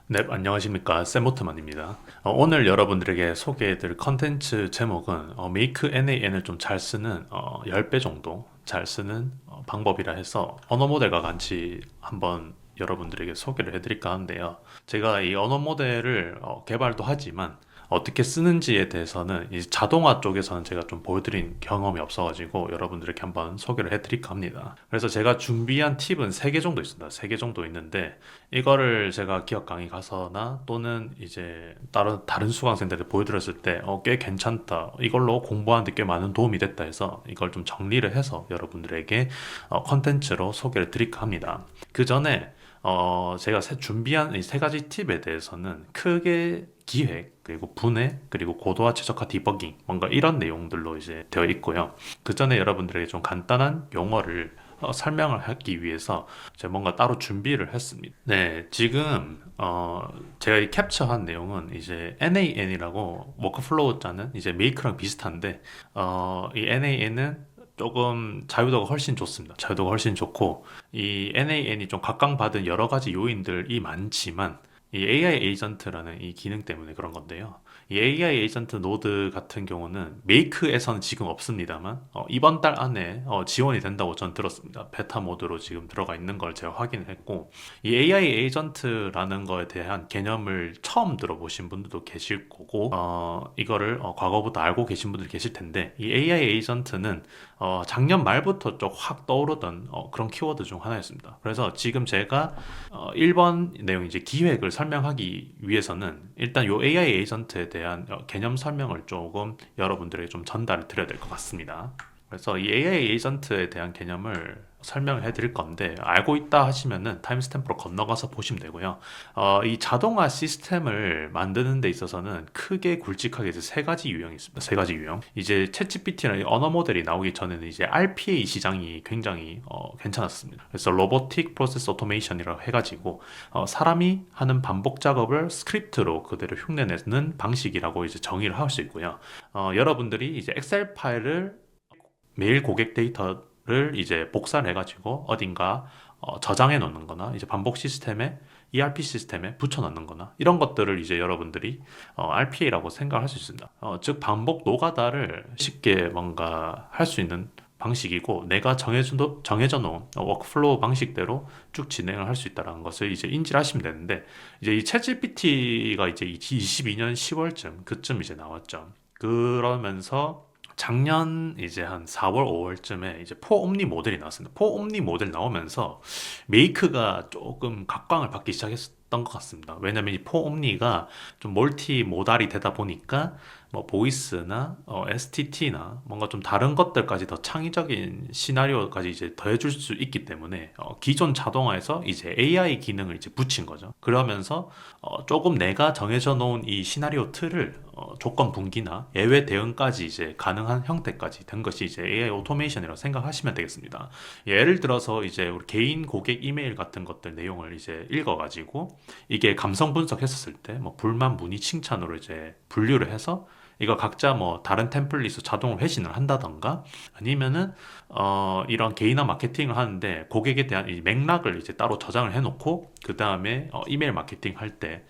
네, 안녕하십니까. 샘모트만입니다. 오늘 여러분들에게 소개해드릴 컨텐츠 제목은 Make NAN을 좀 잘 쓰는 10배 정도 잘 쓰는 방법이라 해서 언어 모델과 같이 한번 여러분들에게 소개를 해드릴까 하는데요. 제가 이 언어 모델을 개발도 하지만 어떻게 쓰는지에 대해서는 이 자동화 쪽에서는 제가 좀 보여드린 경험이 없어가지고 여러분들에게 한번 소개를 해드릴까 합니다. 그래서 제가 준비한 팁은 3개 정도 있습니다. 3개 정도 있는데 이거를 제가 기업 강의 가서나 또는 이제 다른 수강생들한테 보여드렸을 때 꽤 괜찮다. 이걸로 공부하는데 꽤 많은 도움이 됐다 해서 이걸 좀 정리를 해서 여러분들에게 컨텐츠로 소개를 드릴까 합니다. 그 전에 제가 준비한 이 3가지 팁에 대해서는 크게 기획, 그리고 분해, 그리고 고도화 최적화 디버깅, 뭔가 이런 내용들로 이제 되어 있고요. 그 전에 여러분들에게 좀 간단한 용어를 설명을 하기 위해서 제가 뭔가 따로 준비를 했습니다. 네, 지금 제가 이 캡처한 내용은 이제 NAN이라고 워크플로우 짜는 이제 메이크랑 비슷한데 이 NAN은 조금 자유도가 훨씬 좋습니다. 자유도가 훨씬 좋고 이 NAN이 좀 각광받은 여러 가지 요인들이 많지만 이 AI 에이전트라는 이 기능 때문에 그런 건데요. 이 AI 에이전트 노드 같은 경우는 메이크에서는 지금 없습니다만 이번 달 안에 지원이 된다고 전 들었습니다. 베타 모드로 지금 들어가 있는 걸 제가 확인을 했고 이 AI 에이전트라는 거에 대한 개념을 처음 들어보신 분들도 계실 거고 이거를 과거부터 알고 계신 분들 계실 텐데 이 AI 에이전트는 작년 말부터 좀 확 떠오르던 그런 키워드 중 하나였습니다. 그래서 지금 제가 1번 내용 이제 기획을 설명하기 위해서는 일단 요 AI 에이전트에 대한 개념 설명을 조금 여러분들에게 좀 전달을 드려야 될 것 같습니다. 그래서 이 AI 에이전트에 대한 개념을 설명을 해드릴 건데 알고 있다 하시면은 타임스탬프로 건너가서 보시면 되고요. 이 자동화 시스템을 만드는 데 있어서는 크게 굵직하게 이제 3가지 유형이 있습니다. 3가지 유형. 이제 챗GPT나 언어 모델이 나오기 전에는 이제 RPA 시장이 굉장히 괜찮았습니다. 그래서 로보틱 프로세스 오토메이션이라고 해가지고 사람이 하는 반복 작업을 스크립트로 그대로 흉내내는 방식이라고 이제 정의를 할 수 있고요. 여러분들이 이제 엑셀 파일을 매일 고객 데이터를 이제 복사를 해가지고 어딘가 저장해 놓는 거나 이제 반복 시스템에 ERP 시스템에 붙여 넣는 거나 이런 것들을 이제 여러분들이 RPA라고 생각할 수 있습니다. 즉 반복 노가다를 쉽게 뭔가 할 수 있는 방식이고 내가 정해져 놓은 워크플로우 방식대로 쭉 진행을 할 수 있다는 것을 이제 인지를 하시면 되는데 이제 이 챗GPT가 이제 22년 10월쯤 그쯤 이제 나왔죠. 그러면서 작년 이제 한 4월, 5월쯤에 이제 포옴니 모델이 나왔습니다. 포옴니 모델 나오면서 메이크가 조금 각광을 받기 시작했던 것 같습니다. 왜냐면 이 포옴니가 좀 멀티 모달이 되다 보니까 뭐 보이스나 STT나 뭔가 좀 다른 것들까지 더 창의적인 시나리오까지 이제 더해줄 수 있기 때문에 기존 자동화에서 이제 AI 기능을 이제 붙인 거죠. 그러면서 조금 내가 정해져 놓은 이 시나리오 틀을 조건 분기나 예외 대응까지 이제 가능한 형태까지 된 것이 이제 AI 오토메이션이라고 생각하시면 되겠습니다. 예를 들어서 이제 우리 개인 고객 이메일 같은 것들 내용을 이제 읽어가지고 이게 감성 분석했었을 때 뭐 불만, 문의, 칭찬으로 이제 분류를 해서 이거 각자 뭐 다른 템플릿으로 자동으로 회신을 한다던가 아니면은 이런 개인화 마케팅을 하는데 고객에 대한 이 맥락을 이제 따로 저장을 해놓고 그 다음에 이메일 마케팅 할 때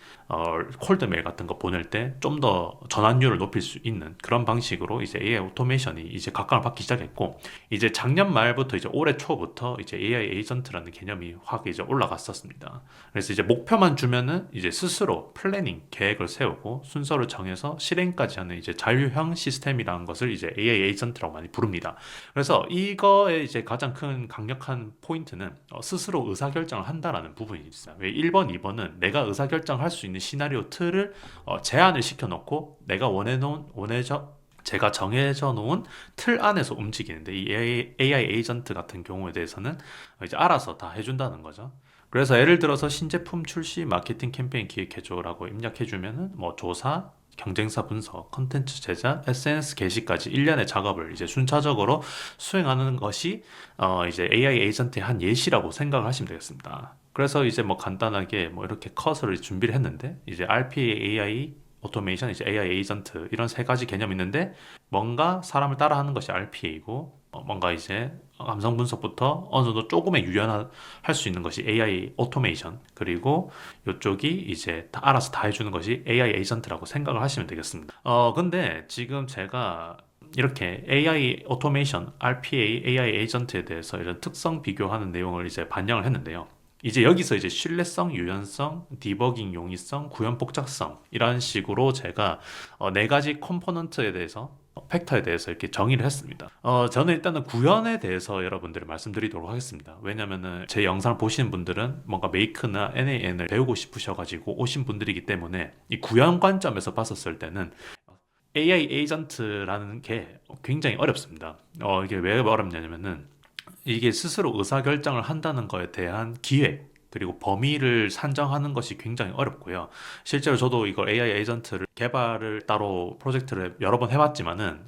콜드 메일 같은 거 보낼 때 좀 더 전환율을 높일 수 있는 그런 방식으로 이제 AI 오토메이션이 이제 각광을 받기 시작했고 이제 작년 말부터 이제 올해 초부터 이제 AI 에이전트라는 개념이 확 이제 올라갔었습니다. 그래서 이제 목표만 주면은 이제 스스로 플래닝 계획을 세우고 순서를 정해서 실행까지 하는 이제 자율형 시스템이라는 것을 이제 AI 에이전트라고 많이 부릅니다. 그래서 이거의 이제 가장 큰 강력한 포인트는 스스로 의사결정을 한다라는 부분이 있어요. 왜 1번, 2번은 내가 의사결정할 수 있는 시나리오 틀을 제한을 시켜놓고 내가 제가 정해져 놓은 틀 안에서 움직이는데 이 AI 에이전트 같은 경우에 대해서는 이제 알아서 다 해준다는 거죠. 그래서 예를 들어서 신제품 출시, 마케팅 캠페인 기획해줘라고 입력해주면은 뭐 조사, 경쟁사 분석, 컨텐츠 제작, SNS 게시까지 일련의 작업을 이제 순차적으로 수행하는 것이 이제 AI 에이전트의 한 예시라고 생각을 하시면 되겠습니다. 그래서 이제 뭐 간단하게 뭐 이렇게 커서를 준비를 했는데 이제 RPA AI 오토메이션, 이제 AI 에이전트 이런 3가지 개념이 있는데 뭔가 사람을 따라하는 것이 RPA이고 뭔가 이제 감성 분석부터 어느 정도 조금의 유연할 수 있는 것이 AI 오토메이션, 그리고 이쪽이 이제 다 알아서 다 해주는 것이 AI 에이전트라고 생각을 하시면 되겠습니다. 근데 지금 제가 이렇게 AI 오토메이션, RPA, AI 에이전트에 대해서 이런 특성 비교하는 내용을 이제 반영을 했는데요. 이제 여기서 이제 신뢰성, 유연성, 디버깅 용이성, 구현 복잡성 이런 식으로 제가 네 가지 컴포넌트에 대해서 팩터에 대해서 이렇게 정의를 했습니다. 저는 일단은 구현에 대해서 여러분들이 말씀드리도록 하겠습니다. 왜냐면은 제 영상을 보시는 분들은 뭔가 메이크나 NAN을 배우고 싶으셔가지고 오신 분들이기 때문에 이 구현 관점에서 봤었을 때는 AI 에이전트라는 게 굉장히 어렵습니다. 이게 왜 어렵냐면은 이게 스스로 의사결정을 한다는 거에 대한 기획, 그리고 범위를 산정하는 것이 굉장히 어렵고요. 실제로 저도 이걸 AI 에이전트를 개발을 따로 프로젝트를 여러 번 해봤지만은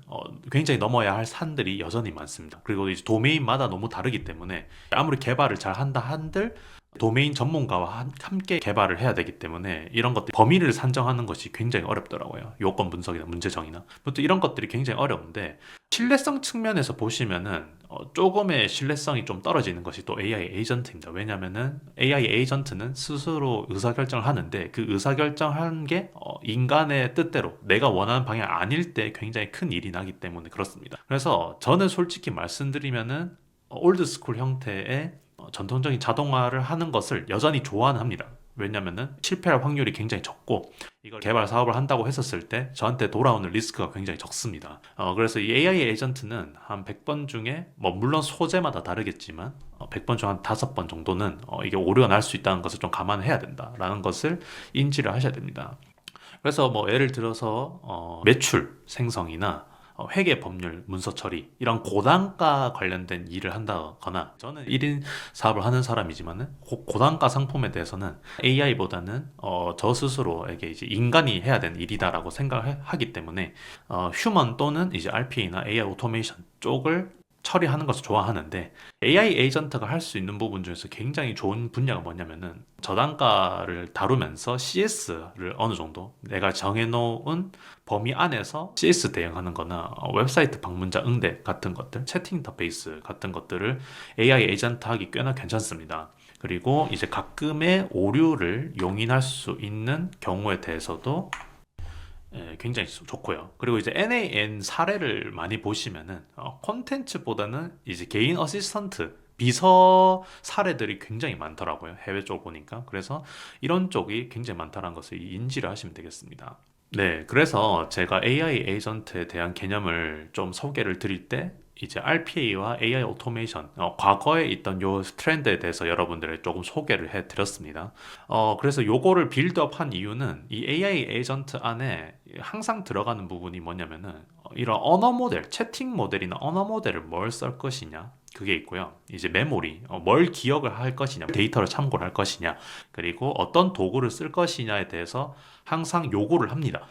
굉장히 넘어야 할 산들이 여전히 많습니다. 그리고 이제 도메인마다 너무 다르기 때문에 아무리 개발을 잘 한다 한들 도메인 전문가와 함께 개발을 해야 되기 때문에 이런 것들 범위를 산정하는 것이 굉장히 어렵더라고요. 요건 분석이나 문제 정의나 또 이런 것들이 굉장히 어려운데, 신뢰성 측면에서 보시면은 조금의 신뢰성이 좀 떨어지는 것이 또 AI 에이전트입니다. 왜냐면은 AI 에이전트는 스스로 의사결정을 하는데 그 의사결정하는 게 인간의 뜻대로 내가 원하는 방향 아닐 때 굉장히 큰 일이 나기 때문에 그렇습니다. 그래서 저는 솔직히 말씀드리면은 올드스쿨 형태의 전통적인 자동화를 하는 것을 여전히 좋아는 합니다. 왜냐면은 실패할 확률이 굉장히 적고 이걸 개발 사업을 한다고 했었을 때 저한테 돌아오는 리스크가 굉장히 적습니다. 그래서 이 AI 에이전트는 한 100번 중에 뭐 물론 소재마다 다르겠지만 100번 중 한 5번 정도는 이게 오류가 날 수 있다는 것을 좀 감안해야 된다라는 것을 인지를 하셔야 됩니다. 그래서 뭐 예를 들어서 매출 생성이나 회계 법률 문서 처리 이런 고단가 관련된 일을 한다거나, 저는 1인 사업을 하는 사람이지만은 고단가 상품에 대해서는 AI보다는 저 스스로에게 이제 인간이 해야 되는 일이다라고 생각을 하기 때문에 휴먼 또는 이제 RPA나 AI 오토메이션 쪽을 처리하는 것을 좋아하는데, AI 에이전트가 할 수 있는 부분 중에서 굉장히 좋은 분야가 뭐냐면은 저단가를 다루면서 CS를 어느 정도 내가 정해놓은 범위 안에서 CS 대응하는 거나 웹사이트 방문자 응대 같은 것들, 채팅 인터페이스 같은 것들을 AI 에이전트 하기 꽤나 괜찮습니다. 그리고 이제 가끔의 오류를 용인할 수 있는 경우에 대해서도 굉장히 좋고요. 그리고 이제 NAN 사례를 많이 보시면은 콘텐츠보다는 이제 개인 어시스턴트 비서 사례들이 굉장히 많더라고요. 해외 쪽 보니까. 그래서 이런 쪽이 굉장히 많다는 것을 인지를 하시면 되겠습니다. 네, 그래서 제가 AI 에이전트에 대한 개념을 좀 소개를 드릴 때 이제 RPA와 AI 오토메이션, 과거에 있던 요 트렌드에 대해서 여러분들에 조금 소개를 해 드렸습니다. 그래서 요거를 빌드업한 이유는 이 AI 에이전트 안에 항상 들어가는 부분이 뭐냐면은 이런 언어 모델, 채팅 모델이나 언어 모델을 뭘 쓸 것이냐, 그게 있고요. 이제 메모리, 뭘 기억을 할 것이냐, 데이터를 참고를 할 것이냐, 그리고 어떤 도구를 쓸 것이냐에 대해서 항상 요구를 합니다.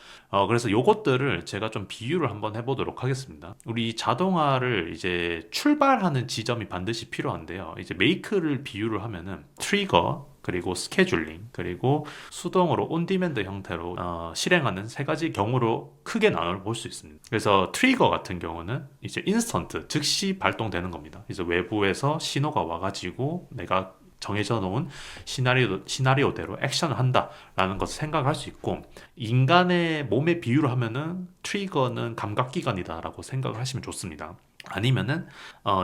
그래서 요것들을 제가 좀 비유를 한번 해보도록 하겠습니다. 우리 자동화를 이제 출발하는 지점이 반드시 필요한데요. 이제 메이크를 비유를 하면은 트리거, 그리고 스케줄링, 그리고 수동으로 온디맨드 형태로 실행하는 세 가지 경우로 크게 나눠 볼 수 있습니다. 그래서 트리거 같은 경우는 이제 인스턴트, 즉시 발동되는 겁니다. 그래서 외부에서 신호가 와가지고 내가 정해져 놓은 시나리오대로 액션을 한다라는 것을 생각할 수 있고, 인간의 몸의 비유를 하면은 트리거는 감각기관이다라고 생각을 하시면 좋습니다. 아니면은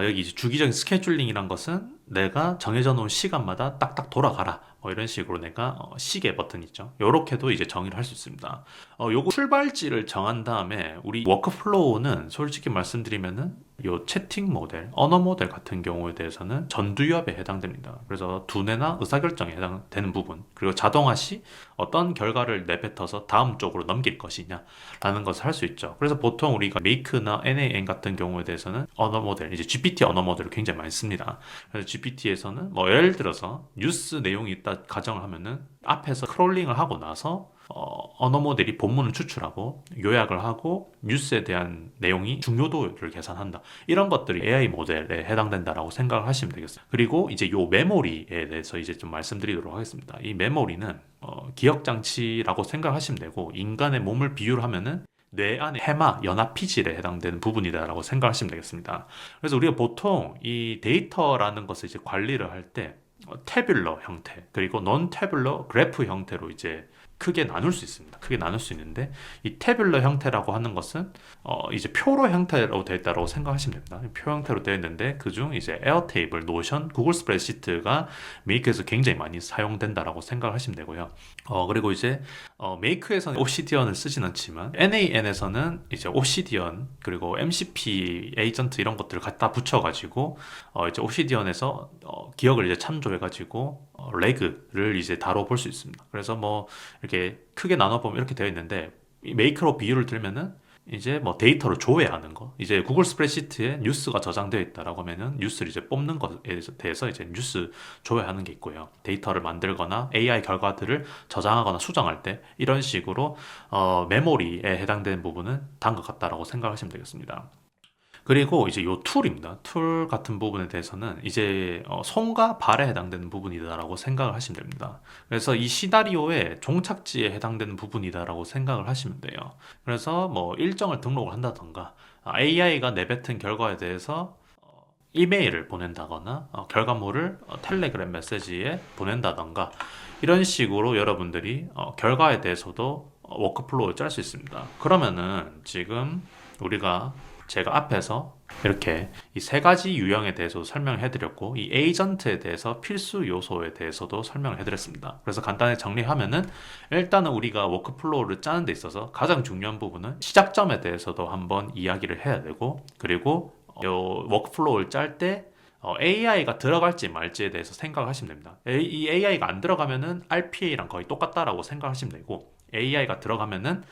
여기 이제 주기적인 스케줄링이란 것은 내가 정해져 놓은 시간마다 딱딱 돌아가라, 이런 식으로 내가 시계 버튼 있죠, 요렇게도 이제 정의를 할 수 있습니다. 요거 출발지를 정한 다음에 우리 워크플로우는 솔직히 말씀드리면은 요 채팅 모델, 언어 모델 같은 경우에 대해서는 전두엽에 해당됩니다. 그래서 두뇌나 의사결정에 해당되는 부분, 그리고 자동화 시 어떤 결과를 내뱉어서 다음 쪽으로 넘길 것이냐 라는 것을 할 수 있죠. 그래서 보통 우리가 메이크나 NAN 같은 경우에 대해서는 언어 모델, 이제 GPT 언어 모델을 굉장히 많이 씁니다. 그래서 GPT에서는 뭐 예를 들어서 뉴스 내용이 있다 가정을 하면은 앞에서 크롤링을 하고 나서 언어 모델이 본문을 추출하고 요약을 하고 뉴스에 대한 내용이 중요도를 계산한다. 이런 것들이 AI 모델에 해당된다라고 생각을 하시면 되겠어요. 그리고 이제 요 메모리에 대해서 이제 좀 말씀드리도록 하겠습니다. 이 메모리는 기억 장치라고 생각하시면 되고, 인간의 몸을 비유를 하면은 뇌 안에 해마, 연합피질에 해당되는 부분이다라고 생각하시면 되겠습니다. 그래서 우리가 보통 이 데이터라는 것을 이제 관리를 할 때 태뷸러 형태 그리고 non 태뷸러 그래프 형태로 이제 크게 나눌 수 있습니다. 크게 나눌 수 있는데 이 태뷸러 형태라고 하는 것은 이제 표로 형태로 되어 있다고 생각하시면 됩니다. 표 형태로 되어 있는데 그중 이제 에어테이블, 노션, 구글 스프레드시트가 메이크에서 굉장히 많이 사용된다라고 생각하시면 되고요. 그리고 이제 메이크에서는 옵시디언을 쓰진 않지만 NAN에서는 이제 옵시디언 그리고 MCP 에이전트 이런 것들을 갖다 붙여가지고 이제 옵시디언에서 기억을 이제 참조해가지고 레그를 이제 다뤄볼 수 있습니다. 그래서 뭐 이렇게 크게 나눠보면 이렇게 되어 있는데 이 메이크로 비유를 들면은 이제 뭐 데이터를 조회하는 거 이제 구글 스프레드시트에 뉴스가 저장되어 있다라고 하면은 뉴스를 이제 뽑는 것에 대해서 이제 뉴스 조회하는 게 있고요. 데이터를 만들거나 AI 결과들을 저장하거나 수정할 때 이런 식으로 메모리에 해당되는 부분은 다음 것 같다라고 생각하시면 되겠습니다. 그리고 이제 요 툴입니다. 툴 같은 부분에 대해서는 이제 손과 발에 해당되는 부분이다라고 생각을 하시면 됩니다. 그래서 이 시나리오의 종착지에 해당되는 부분이다라고 생각을 하시면 돼요. 그래서 뭐 일정을 등록을 한다던가 AI가 내뱉은 결과에 대해서 이메일을 보낸다거나 결과물을 텔레그램 메시지에 보낸다던가 이런 식으로 여러분들이 결과에 대해서도 워크플로우를 짤 수 있습니다. 그러면은 지금 우리가 제가 앞에서 이렇게 이 세 가지 유형에 대해서 설명해 드렸고 이 에이전트에 대해서 필수 요소에 대해서도 설명을 해 드렸습니다. 그래서 간단히 정리하면은 일단은 우리가 워크플로우를 짜는 데 있어서 가장 중요한 부분은 시작점에 대해서도 한번 이야기를 해야 되고 그리고 요 워크플로우를 짤 때 AI가 들어갈지 말지에 대해서 생각하시면 됩니다. 이 AI가 안 들어가면은 RPA랑 거의 똑같다라고 생각하시면 되고 AI가 들어가면은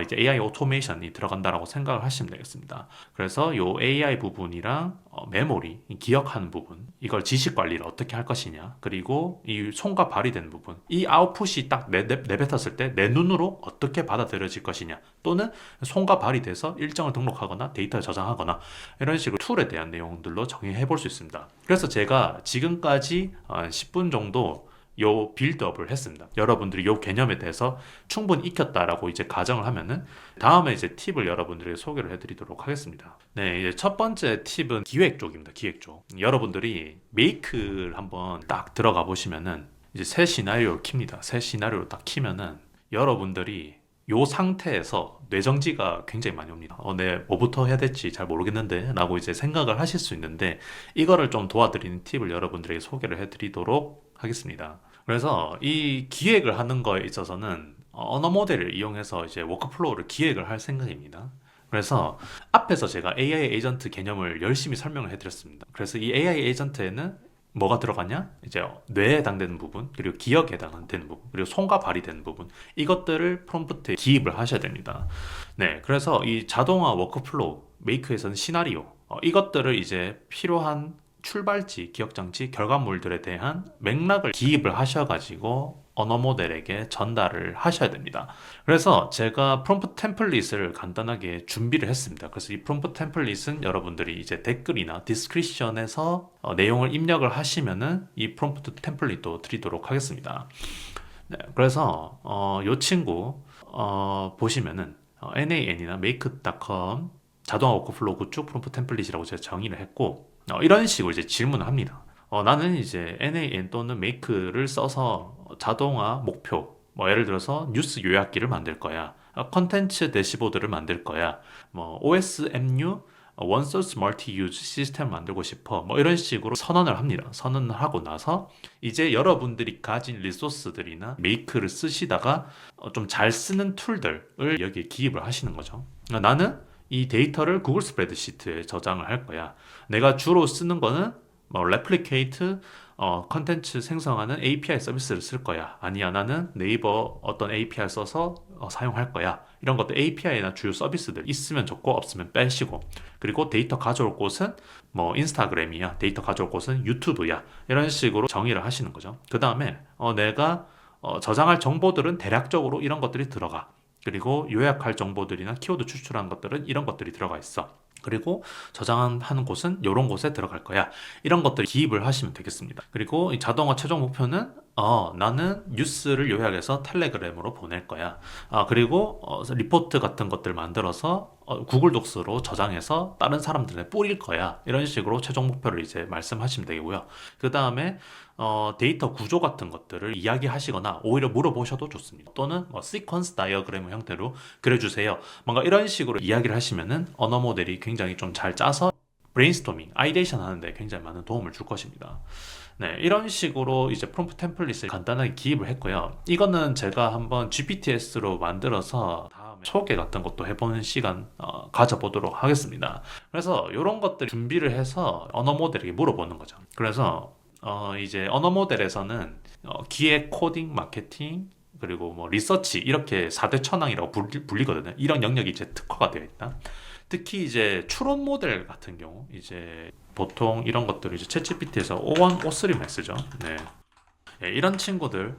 이제 AI 오토메이션이 들어간다라고 생각을 하시면 되겠습니다. 그래서 요 AI 부분이랑 메모리, 기억하는 부분, 이걸 지식 관리를 어떻게 할 것이냐, 그리고 이 손과 발이 되는 부분, 이 아웃풋이 딱 내뱉었을 때 내 눈으로 어떻게 받아들여질 것이냐, 또는 손과 발이 돼서 일정을 등록하거나 데이터를 저장하거나 이런 식으로 툴에 대한 내용들로 정의해 볼 수 있습니다. 그래서 제가 지금까지 10분 정도 요 빌드업을 했습니다. 여러분들이 요 개념에 대해서 충분히 익혔다라고 이제 가정을 하면은 다음에 이제 팁을 여러분들에게 소개를 해드리도록 하겠습니다. 네, 이제 첫 번째 팁은 기획 쪽입니다. 기획 쪽. 여러분들이 메이크를 한번 딱 들어가 보시면은 이제 새 시나리오를 킵니다. 새 시나리오를 딱 키면은 여러분들이 요 상태에서 뇌정지가 굉장히 많이 옵니다. 네, 뭐부터 해야 될지 잘 모르겠는데 라고 이제 생각을 하실 수 있는데 이거를 좀 도와드리는 팁을 여러분들에게 소개를 해드리도록 하겠습니다. 그래서 이 기획을 하는 거에 있어서는 언어 모델을 이용해서 이제 워크플로우를 기획을 할 생각입니다. 그래서 앞에서 제가 AI 에이전트 개념을 열심히 설명을 해드렸습니다. 그래서 이 AI 에이전트에는 뭐가 들어가냐? 이제 뇌에 해당되는 부분, 그리고 기억에 해당되는 부분, 그리고 손과 발이 되는 부분, 이것들을 프롬프트에 기입을 하셔야 됩니다. 네, 그래서 이 자동화 워크플로우, 메이크에서는 시나리오, 이것들을 이제 필요한 출발지, 기억장치, 결과물들에 대한 맥락을 기입을 하셔가지고 언어 모델에게 전달을 하셔야 됩니다. 그래서 제가 프롬프트 템플릿을 간단하게 준비를 했습니다. 그래서 이 프롬프트 템플릿은 여러분들이 이제 댓글이나 디스크리션에서 내용을 입력을 하시면은 이 프롬프트 템플릿도 드리도록 하겠습니다. 네, 그래서 이 친구 보시면은 NAN이나 make.com 자동화 워크플로우 구축 프롬프트 템플릿이라고 제가 정의를 했고 이런 식으로 이제 질문을 합니다. 나는 이제 NAN 또는 make를 써서 자동화 목표, 뭐 예를 들어서 뉴스 요약기를 만들 거야, 컨텐츠 대시보드를 만들 거야, 뭐 OSMU One Source Multi-Use 시스템을 만들고 싶어, 뭐 이런 식으로 선언을 합니다. 선언을 하고 나서 이제 여러분들이 가진 리소스들이나 make를 쓰시다가 좀 잘 쓰는 툴들을 여기에 기입을 하시는 거죠. 나는 이 데이터를 구글 스프레드시트에 저장을 할 거야. 내가 주로 쓰는 거는 뭐 레플리케이트 컨텐츠 생성하는 API 서비스를 쓸 거야. 아니야, 나는 네이버 어떤 API 써서 사용할 거야. 이런 것도 API나 주요 서비스들 있으면 좋고 없으면 빼시고, 그리고 데이터 가져올 곳은 뭐 인스타그램이야, 데이터 가져올 곳은 유튜브야, 이런 식으로 정의를 하시는 거죠. 그 다음에 내가 저장할 정보들은 대략적으로 이런 것들이 들어가. 그리고 요약할 정보들이나 키워드 추출하는 것들은 이런 것들이 들어가 있어. 그리고 저장하는 곳은 이런 곳에 들어갈 거야. 이런 것들 기입을 하시면 되겠습니다. 그리고 이 자동화 최종 목표는 나는 뉴스를 요약해서 텔레그램으로 보낼 거야. 그리고 리포트 같은 것들 만들어서 구글 독스로 저장해서 다른 사람들에 뿌릴 거야. 이런 식으로 최종 목표를 이제 말씀하시면 되고요. 그 다음에 데이터 구조 같은 것들을 이야기하시거나 오히려 물어보셔도 좋습니다. 또는 시퀀스 다이어그램 형태로 그려주세요. 뭔가 이런 식으로 이야기를 하시면은 언어 모델이 굉장히 좀 잘 짜서 브레인스토밍, 아이데이션 하는데 굉장히 많은 도움을 줄 것입니다. 네, 이런 식으로 이제 프롬프트 템플릿을 간단하게 기입을 했고요. 이거는 제가 한번 GPTS로 만들어서 다음에 소개 같은 것도 해보는 시간 가져보도록 하겠습니다. 그래서 이런 것들 준비를 해서 언어 모델에게 물어보는 거죠. 그래서 이제 언어 모델에서는 기획, 코딩, 마케팅, 그리고 뭐 리서치 이렇게 4대 천왕이라고 불리거든요. 이런 영역이 이제 특화가 되어 있다. 특히 이제 추론 모델 같은 경우 이제 보통 이런 것들을 이제 챗GPT에서 O1, O3만 쓰죠. 네. 예, 이런 친구들을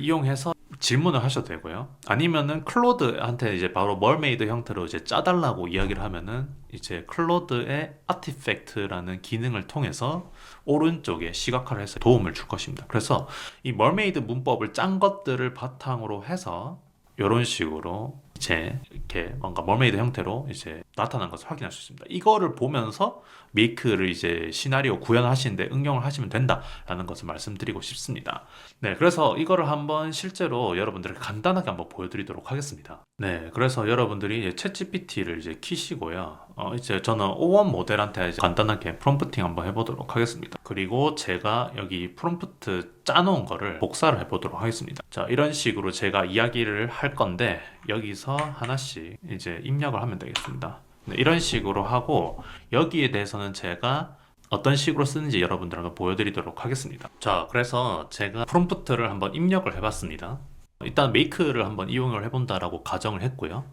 이용해서 질문을 하셔도 되고요. 아니면은 클로드한테 이제 바로 멀메이드 형태로 이제 짜달라고 이야기를 하면은 이제 클로드의 아티팩트라는 기능을 통해서 오른쪽에 시각화를 해서 도움을 줄 것입니다. 그래서 이 멀메이드 문법을 짠 것들을 바탕으로 해서 이런 식으로 이제 이렇게 뭔가 멀메이드 형태로 이제 나타난 것을 확인할 수 있습니다. 이거를 보면서 메이크를 이제 시나리오 구현하시는데 응용을 하시면 된다라는 것을 말씀드리고 싶습니다. 네, 그래서 이거를 한번 실제로 여러분들에게 간단하게 한번 보여드리도록 하겠습니다. 네, 그래서 여러분들이 이제 챗GPT를 이제 키시고요. 이제 저는 O1 모델한테 이제 간단하게 프롬프팅 한번 해보도록 하겠습니다. 그리고 제가 여기 프롬프트 짜놓은 거를 복사를 해보도록 하겠습니다. 자, 이런 식으로 제가 이야기를 할 건데 여기서 하나씩 이제 입력을 하면 되겠습니다. 네, 이런 식으로 하고 여기에 대해서는 제가 어떤 식으로 쓰는지 여러분들한테 보여드리도록 하겠습니다. 자, 그래서 제가 프롬프트를 한번 입력을 해봤습니다. 일단 메이크를 한번 이용을 해본다라고 가정을 했고요.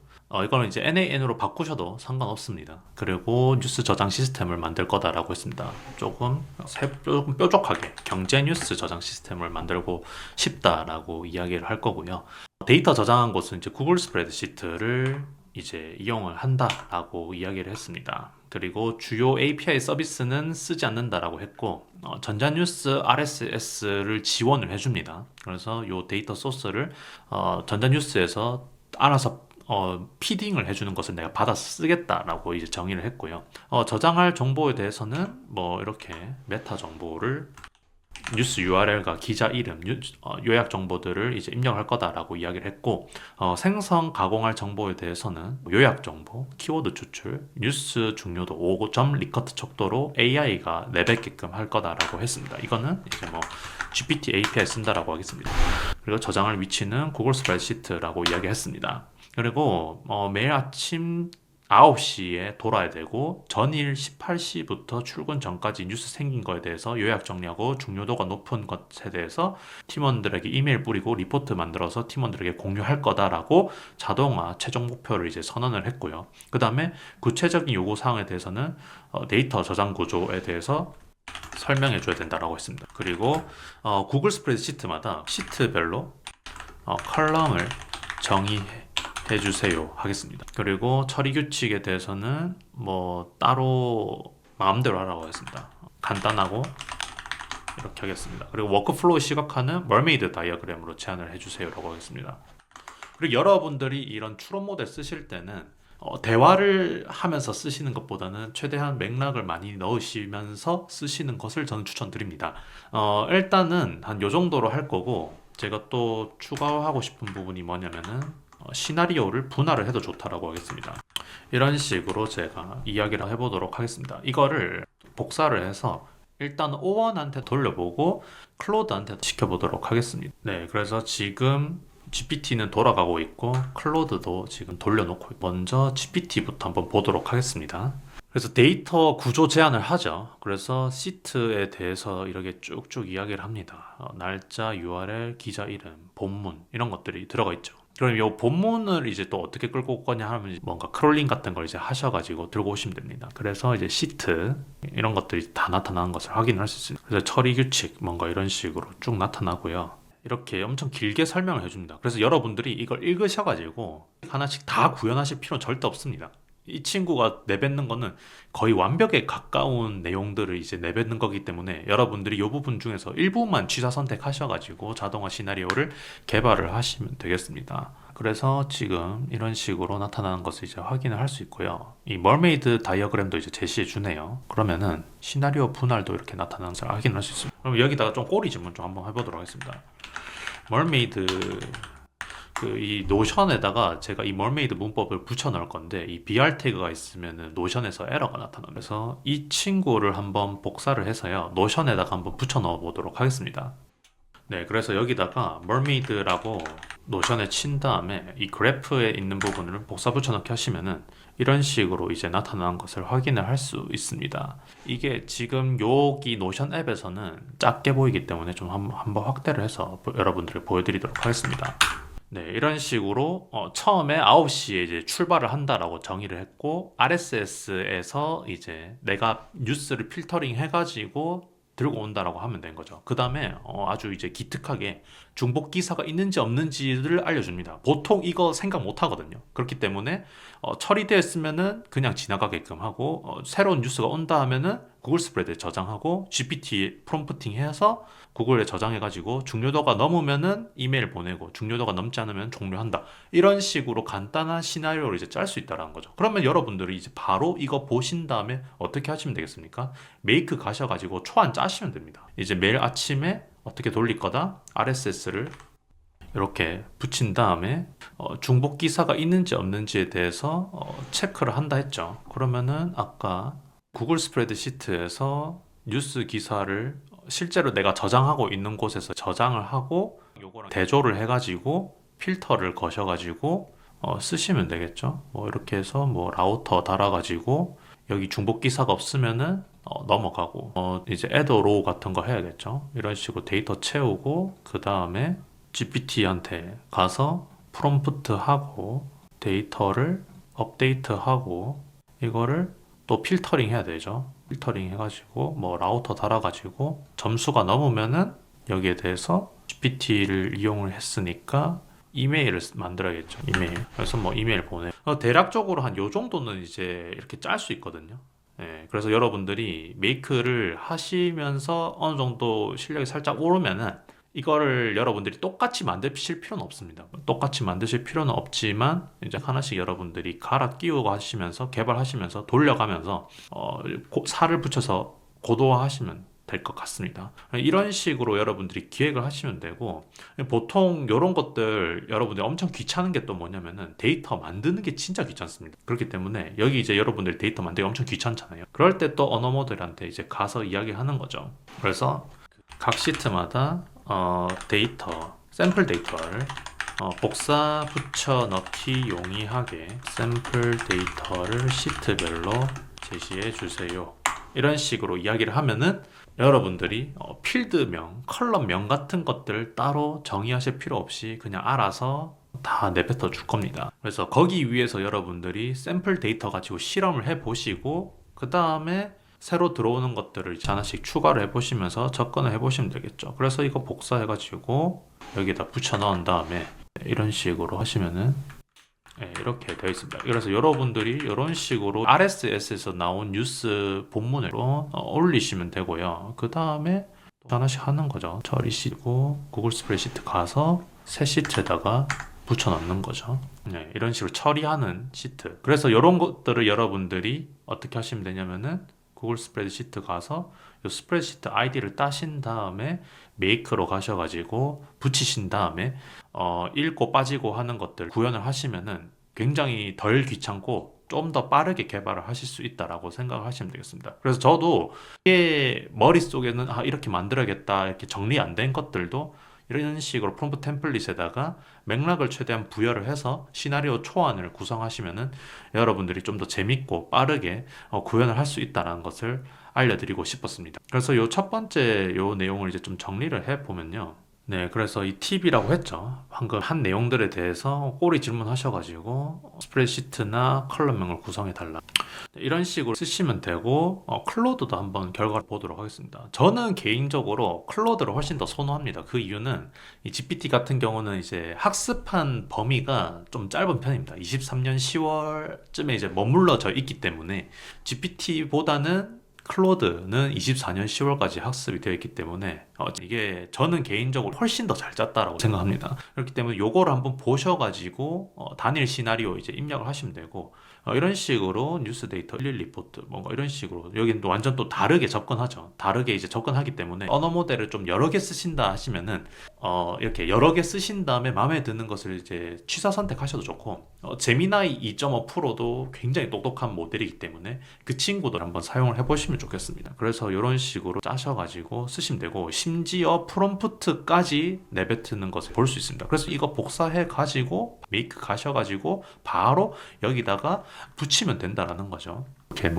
이거는 이제 NAN으로 바꾸셔도 상관없습니다. 그리고 뉴스 저장 시스템을 만들 거다라고 했습니다. 조금 뾰족하게 경제 뉴스 저장 시스템을 만들고 싶다라고 이야기를 할 거고요. 데이터 저장한 곳은 이제 구글 스프레드시트를 이제 이용을 한다라고 이야기를 했습니다. 그리고 주요 API 서비스는 쓰지 않는다라고 했고 전자뉴스 RSS를 지원을 해줍니다. 그래서 이 데이터 소스를 전자뉴스에서 알아서 피딩을 해주는 것을 내가 받아서 쓰겠다라고 이제 정의를 했고요. 저장할 정보에 대해서는 뭐 이렇게 메타 정보를 뉴스 URL과 기자 이름, 요약 정보들을 이제 입력할 거다라고 이야기를 했고 생성 가공할 정보에 대해서는 요약 정보, 키워드 추출, 뉴스 중요도 5점 리커트 척도로 AI가 내뱉게끔 할 거다라고 했습니다. 이거는 이제 뭐 GPT API 쓴다라고 하겠습니다. 그리고 저장할 위치는 구글 스프레드시트라고 이야기했습니다. 그리고 매일 아침 9시에 돌아야 되고 전일 18시부터 출근 전까지 뉴스 생긴 거에 대해서 요약 정리하고 중요도가 높은 것에 대해서 팀원들에게 이메일 뿌리고 리포트 만들어서 팀원들에게 공유할 거다라고 자동화 최종 목표를 이제 선언을 했고요. 그 다음에 구체적인 요구 사항에 대해서는 데이터 저장 구조에 대해서 설명해 줘야 된다라고 했습니다. 그리고 구글 스프레드시트마다 시트별로 컬럼을 정의해 해주세요 하겠습니다. 그리고 처리 규칙에 대해서는 뭐 따로 마음대로 하라고 하겠습니다. 간단하고 이렇게 하겠습니다. 그리고 워크플로우 시각화는 멀메이드 다이어그램으로 제안을 해주세요 라고 하겠습니다. 그리고 여러분들이 이런 추론 모델 쓰실 때는 대화를 하면서 쓰시는 것보다는 최대한 맥락을 많이 넣으시면서 쓰시는 것을 저는 추천드립니다. 일단은 한 요 정도로 할 거고 제가 또 추가하고 싶은 부분이 뭐냐면은 시나리오를 분할을 해도 좋다라고 하겠습니다. 이런 식으로 제가 이야기를 해보도록 하겠습니다. 이거를 복사를 해서 일단 오원한테 돌려보고 클로드한테 시켜보도록 하겠습니다. 네, 그래서 지금 GPT는 돌아가고 있고 클로드도 지금 돌려놓고 먼저 GPT부터 한번 보도록 하겠습니다. 그래서 데이터 구조 제안을 하죠. 그래서 시트에 대해서 이렇게 쭉쭉 이야기를 합니다. 날짜, URL, 기자 이름, 본문 이런 것들이 들어가 있죠. 그럼 이 본문을 이제 또 어떻게 끌고 올 거냐 하면 뭔가 크롤링 같은 걸 이제 하셔가지고 들고 오시면 됩니다. 그래서 이제 시트 이런 것들이 다 나타나는 것을 확인할 수 있습니다. 그래서 처리 규칙 뭔가 이런 식으로 쭉 나타나고요. 이렇게 엄청 길게 설명을 해줍니다. 그래서 여러분들이 이걸 읽으셔가지고 하나씩 다 구현하실 필요는 절대 없습니다. 이 친구가 내뱉는 거는 거의 완벽에 가까운 내용들을 이제 내뱉는 거기 때문에 여러분들이 이 부분 중에서 일부만 취사 선택하셔가지고 자동화 시나리오를 개발을 하시면 되겠습니다. 그래서 지금 이런 식으로 나타나는 것을 이제 확인을 할 수 있고요. 이 멀메이드 다이어그램도 이제 제시해 주네요. 그러면은 시나리오 분할도 이렇게 나타나는 것을 확인할 수 있습니다. 그럼 여기다가 좀 꼬리 질문 좀 한번 해보도록 하겠습니다. 멀메이드 이 노션에다가 제가 이 멀메이드 문법을 붙여 넣을 건데 이 BR 태그가 있으면은 노션에서 에러가 나타나요. 그래서 이 친구를 한번 복사를 해서요. 노션에다가 한번 붙여 넣어 보도록 하겠습니다. 네, 그래서 여기다가 멀메이드라고 노션에 친 다음에 이 그래프에 있는 부분을 복사 붙여넣기 하시면은 이런 식으로 이제 나타나는 것을 확인을 할 수 있습니다. 이게 지금 여기 노션 앱에서는 작게 보이기 때문에 좀 한번 확대를 해서 여러분들을 보여드리도록 하겠습니다. 네, 이런 식으로 처음에 9시에 이제 출발을 한다라고 정의를 했고 RSS에서 이제 내가 뉴스를 필터링 해가지고 들고 온다라고 하면 된 거죠. 그 다음에 아주 이제 기특하게 중복 기사가 있는지 없는지를 알려줍니다. 보통 이거 생각 못 하거든요. 그렇기 때문에 처리되었으면은 그냥 지나가게끔 하고 새로운 뉴스가 온다 하면은 구글 스프레드에 저장하고 GPT 프롬프팅 해서 구글에 저장해가지고 중요도가 넘으면은 이메일 보내고 중요도가 넘지 않으면 종료한다. 이런 식으로 간단한 시나리오를 이제 짤 수 있다는 거죠. 그러면 여러분들이 이제 바로 이거 보신 다음에 어떻게 하시면 되겠습니까? 메이크 가셔가지고 초안 짜시면 됩니다. 이제 매일 아침에 어떻게 돌릴 거다? RSS를 이렇게 붙인 다음에 중복 기사가 있는지 없는지에 대해서 체크를 한다 했죠. 그러면은 아까 구글 스프레드시트에서 뉴스 기사를 실제로 내가 저장하고 있는 곳에서 저장을 하고 요거랑 대조를 해가지고 필터를 거셔가지고 쓰시면 되겠죠. 뭐 이렇게 해서 뭐 라우터 달아가지고 여기 중복 기사가 없으면은 넘어가고 이제 add row 같은 거 해야겠죠. 이런 식으로 데이터 채우고 그 다음에 GPT한테 가서 프롬프트 하고 데이터를 업데이트 하고 이거를 또 필터링 해야 되죠. 필터링 해가지고 뭐 라우터 달아가지고 점수가 넘으면은 여기에 대해서 GPT를 이용을 했으니까 이메일을 만들어야겠죠. 이메일. 그래서 뭐 이메일 보내. 대략적으로 한 요 정도는 이제 이렇게 짤 수 있거든요. 예, 그래서 여러분들이 메이크를 하시면서 어느 정도 실력이 살짝 오르면은 이거를 여러분들이 똑같이 만드실 필요는 없습니다. 똑같이 만드실 필요는 없지만 이제 하나씩 여러분들이 갈아 끼우고 하시면서 개발하시면서 돌려가면서 살을 붙여서 고도화하시면 될 것 같습니다. 이런 식으로 여러분들이 기획을 하시면 되고 보통 이런 것들 여러분들이 엄청 귀찮은 게 또 뭐냐면은 데이터 만드는 게 진짜 귀찮습니다. 그렇기 때문에 여기 이제 여러분들이 데이터 만들기 엄청 귀찮잖아요. 그럴 때 또 언어모델한테 이제 가서 이야기하는 거죠. 그래서 각 시트마다 데이터, 샘플 데이터를 복사 붙여 넣기 용이하게 샘플 데이터를 시트별로 제시해 주세요. 이런 식으로 이야기를 하면은 여러분들이 필드명, 컬럼명 같은 것들 따로 정의하실 필요 없이 그냥 알아서 다 내뱉어 줄 겁니다. 그래서 거기 위해서 여러분들이 샘플 데이터 가지고 실험을 해 보시고 그 다음에 새로 들어오는 것들을 하나씩 추가를 해보시면서 접근을 해보시면 되겠죠. 그래서 이거 복사해가지고 여기다 붙여 넣은 다음에 이런 식으로 하시면은 이렇게 되어 있습니다. 그래서 여러분들이 이런 식으로 RSS에서 나온 뉴스 본문으로 올리시면 되고요. 그 다음에 하나씩 하는 거죠. 처리시고 구글 스프레드시트 가서 새 시트에다가 붙여 넣는 거죠. 네, 이런 식으로 처리하는 시트. 그래서 이런 것들을 여러분들이 어떻게 하시면 되냐면은 구글 스프레드시트 가서 이 스프레드시트 아이디를 따신 다음에 메이크로 가셔가지고 붙이신 다음에 읽고 빠지고 하는 것들 구현을 하시면은 굉장히 덜 귀찮고 좀 더 빠르게 개발을 하실 수 있다라고 생각을 하시면 되겠습니다. 그래서 저도 이게 머릿속에는 이렇게 만들어야겠다 이렇게 정리 안 된 것들도 이런 식으로 프롬프트 템플릿에다가 맥락을 최대한 부여를 해서 시나리오 초안을 구성하시면은 여러분들이 좀 더 재밌고 빠르게 구현을 할 수 있다는 것을 알려드리고 싶었습니다. 그래서 요 첫 번째 요 내용을 이제 좀 정리를 해 보면요. 네, 그래서 이 팁이라고 했죠. 방금 한 내용들에 대해서 꼬리 질문하셔가지고 스프레드시트나 컬럼명을 구성해달라. 네, 이런 식으로 쓰시면 되고 클로드도 한번 결과를 보도록 하겠습니다. 저는 개인적으로 클로드를 훨씬 더 선호합니다. 그 이유는 이 GPT 같은 경우는 이제 학습한 범위가 좀 짧은 편입니다. 23년 10월쯤에 이제 머물러져 있기 때문에 GPT보다는 클로드는 24년 10월까지 학습이 되어 있기 때문에 이게 저는 개인적으로 훨씬 더 잘 짰다라고 생각합니다. 그렇기 때문에 요거를 한번 보셔가지고 단일 시나리오 이제 입력을 하시면 되고 이런 식으로 뉴스 데이터 11 리포트 뭔가 이런 식으로 여기는 또 완전 또 다르게 접근하죠. 다르게 이제 접근하기 때문에 언어 모델을 좀 여러 개 쓰신다 하시면은 이렇게 여러 개 쓰신 다음에 마음에 드는 것을 이제 취사 선택하셔도 좋고 제미나이 2.5 프로도 굉장히 똑똑한 모델이기 때문에 그 친구들 한번 사용을 해보시면 좋겠습니다. 그래서 이런 식으로 짜셔가지고 쓰시면 되고 심지어 프롬프트까지 내뱉는 것을 볼 수 있습니다. 그래서 이거 복사해 가지고 메이크 가셔가지고 바로 여기다가 붙이면 된다라는 거죠. 이렇게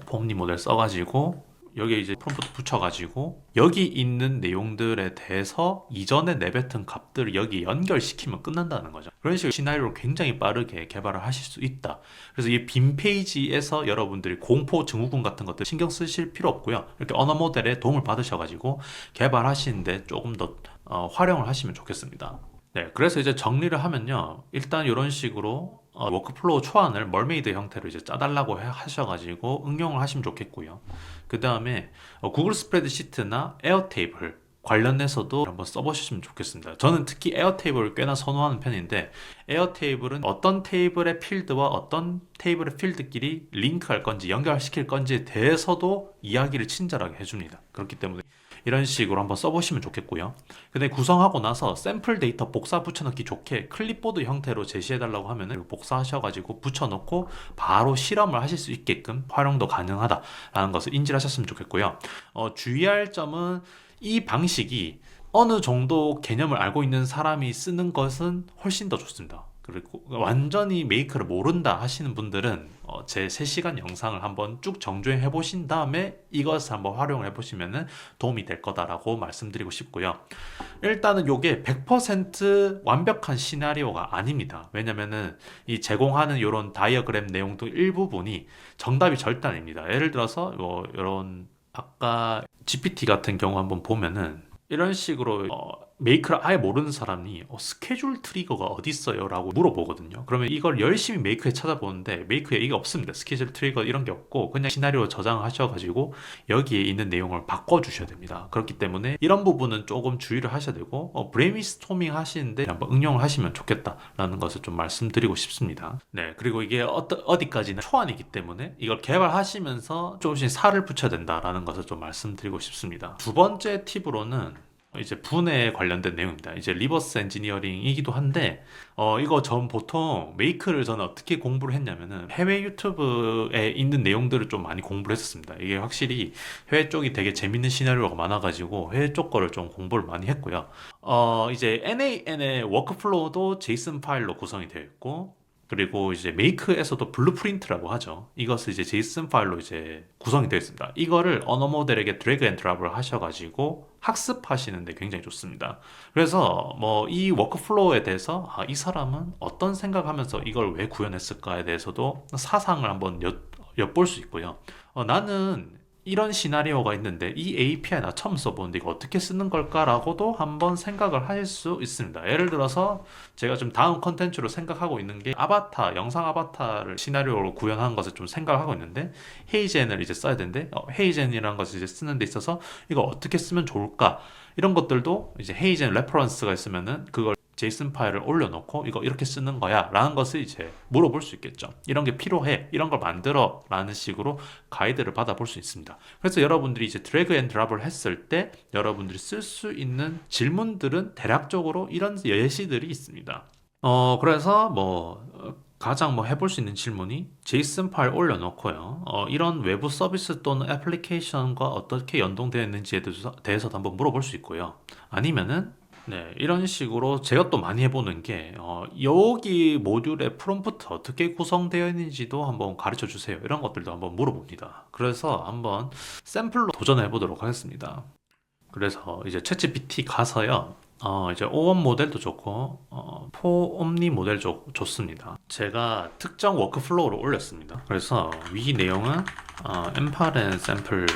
폼니 모델 써가지고 여기에 이제 프롬프트 붙여가지고 여기 있는 내용들에 대해서 이전에 내뱉은 값들을 여기 연결시키면 끝난다는 거죠. 그런 식으로 시나리오를 굉장히 빠르게 개발을 하실 수 있다. 그래서 이 빈 페이지에서 여러분들이 공포 증후군 같은 것들 신경 쓰실 필요 없고요. 이렇게 언어 모델에 도움을 받으셔가지고 개발하시는데 조금 더 활용을 하시면 좋겠습니다. 네, 그래서 이제 정리를 하면요. 일단 이런 식으로 워크플로우 초안을 멀메이드 형태로 이제 짜달라고 하셔가지고 응용을 하시면 좋겠고요. 그 다음에 구글 스프레드시트나 에어테이블 관련해서도 한번 써보시면 좋겠습니다. 저는 특히 에어테이블을 꽤나 선호하는 편인데 에어테이블은 어떤 테이블의 필드와 어떤 테이블의 필드끼리 링크할 건지 연결시킬 건지에 대해서도 이야기를 친절하게 해줍니다. 그렇기 때문에 이런 식으로 한번 써보시면 좋겠고요. 근데 구성하고 나서 샘플 데이터 복사 붙여넣기 좋게 클립보드 형태로 제시해달라고 하면은 복사하셔가지고 붙여넣고 바로 실험을 하실 수 있게끔 활용도 가능하다라는 것을 인지하셨으면 좋겠고요. 주의할 점은 이 방식이 어느 정도 개념을 알고 있는 사람이 쓰는 것은 훨씬 더 좋습니다. 그리고 완전히 메이크를 모른다 하시는 분들은 제 3시간 영상을 한번 쭉 정주행해 보신 다음에 이것을 한번 활용을 해 보시면 도움이 될 거다라고 말씀드리고 싶고요. 일단은 이게 100% 완벽한 시나리오가 아닙니다. 왜냐면은 이 제공하는 이런 다이어그램 내용도 일부분이 정답이 절대 아닙니다. 예를 들어서 이런 아까 GPT 같은 경우 한번 보면은 이런 식으로 메이크를 아예 모르는 사람이 스케줄 트리거가 어디 있어요? 라고 물어보거든요. 그러면 이걸 열심히 메이크에 찾아보는데 메이크에 이게 없습니다. 스케줄 트리거 이런 게 없고 그냥 시나리오 저장하셔가지고 여기에 있는 내용을 바꿔주셔야 됩니다. 그렇기 때문에 이런 부분은 조금 주의를 하셔야 되고 브레인스토밍 하시는데 한번 응용을 하시면 좋겠다라는 것을 좀 말씀드리고 싶습니다. 네, 그리고 이게 어디까지나 초안이기 때문에 이걸 개발하시면서 조금씩 살을 붙여야 된다라는 것을 좀 말씀드리고 싶습니다. 두 번째 팁으로는 이제 분해에 관련된 내용입니다. 이제 리버스 엔지니어링이기도 한데 이거 전 보통 메이크를 저는 어떻게 공부를 했냐면은 해외 유튜브에 있는 내용들을 좀 많이 공부를 했었습니다. 이게 확실히 해외 쪽이 되게 재밌는 시나리오가 많아가지고 해외 쪽 거를 좀 공부를 많이 했고요. 이제 NAN의 워크플로우도 제이슨 파일로 구성이 되어 있고 그리고 이제 메이크에서도 블루프린트라고 하죠. 이것을 이제 제이슨 파일로 이제 구성이 되어 있습니다. 이거를 언어 모델에게 드래그 앤 드랍을 하셔가지고 학습하시는데 굉장히 좋습니다. 그래서 뭐 이 워크플로우에 대해서 이 사람은 어떤 생각하면서 이걸 왜 구현했을까에 대해서도 사상을 한번 엿볼 수 있고요. 나는 이런 시나리오가 있는데 이 API 나 처음 써보는데 이거 어떻게 쓰는 걸까라고도 한번 생각을 하실 수 있습니다. 예를 들어서 제가 좀 다음 컨텐츠로 생각하고 있는 게 아바타, 영상 아바타를 시나리오로 구현하는 것을 좀 생각을 하고 있는데 헤이젠을 이제 써야 되는데 헤이젠이라는 것을 이제 쓰는 데 있어서 이거 어떻게 쓰면 좋을까 이런 것들도 이제 헤이젠 레퍼런스가 있으면은 그걸 제이슨 파일을 올려놓고 이거 이렇게 쓰는 거야 라는 것을 이제 물어볼 수 있겠죠. 이런 게 필요해 이런 걸 만들어 라는 식으로 가이드를 받아볼 수 있습니다. 그래서 여러분들이 이제 드래그 앤 드랍을 했을 때 여러분들이 쓸 수 있는 질문들은 대략적으로 이런 예시들이 있습니다. 그래서 가장 해볼 수 있는 질문이 제이슨 파일 올려놓고요. 이런 외부 서비스 또는 애플리케이션과 어떻게 연동되어 있는지에 대해서도 한번 물어볼 수 있고요. 아니면은 네, 이런 식으로 제가 또 많이 해보는 게 여기 모듈의 프롬프트 어떻게 구성되어 있는지도 한번 가르쳐 주세요. 이런 것들도 한번 물어봅니다. 그래서 한번 샘플로 도전해 보도록 하겠습니다. 그래서 이제 챗GPT 가서요. 이제 O1 모델도 좋고, 4옴니 모델 좋습니다. 제가 특정 워크플로우를 올렸습니다. 그래서 위 내용은, 엠파렌 샘플,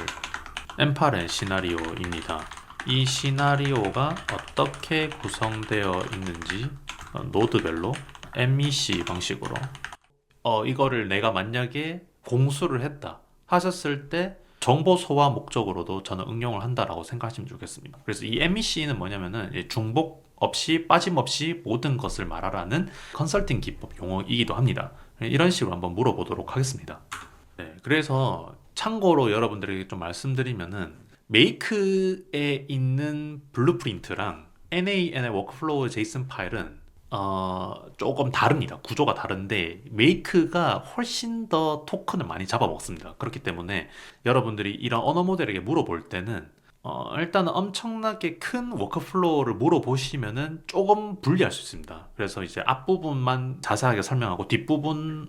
엠파렌 시나리오입니다. 이 시나리오가 어떻게 구성되어 있는지, 노드별로 MEC 방식으로, 이거를 내가 만약에 공수를 했다 하셨을 때, 정보 소화 목적으로도 저는 응용을 한다라고 생각하시면 좋겠습니다. 그래서 이 MEC는 뭐냐면은 중복 없이 빠짐없이 모든 것을 말하라는 컨설팅 기법 용어이기도 합니다. 이런 식으로 한번 물어보도록 하겠습니다. 네, 그래서 참고로 여러분들에게 좀 말씀드리면은 메이크에 있는 블루프린트랑 NAN의 워크플로우 제이슨 파일은 조금 다릅니다. 구조가 다른데 메이크가 훨씬 더 토큰을 많이 잡아먹습니다. 그렇기 때문에 여러분들이 이런 언어 모델에게 물어볼 때는 일단은 엄청나게 큰 워크플로우를 물어보시면은 조금 불리할 수 있습니다. 그래서 이제 앞부분만 자세하게 설명하고 뒷부분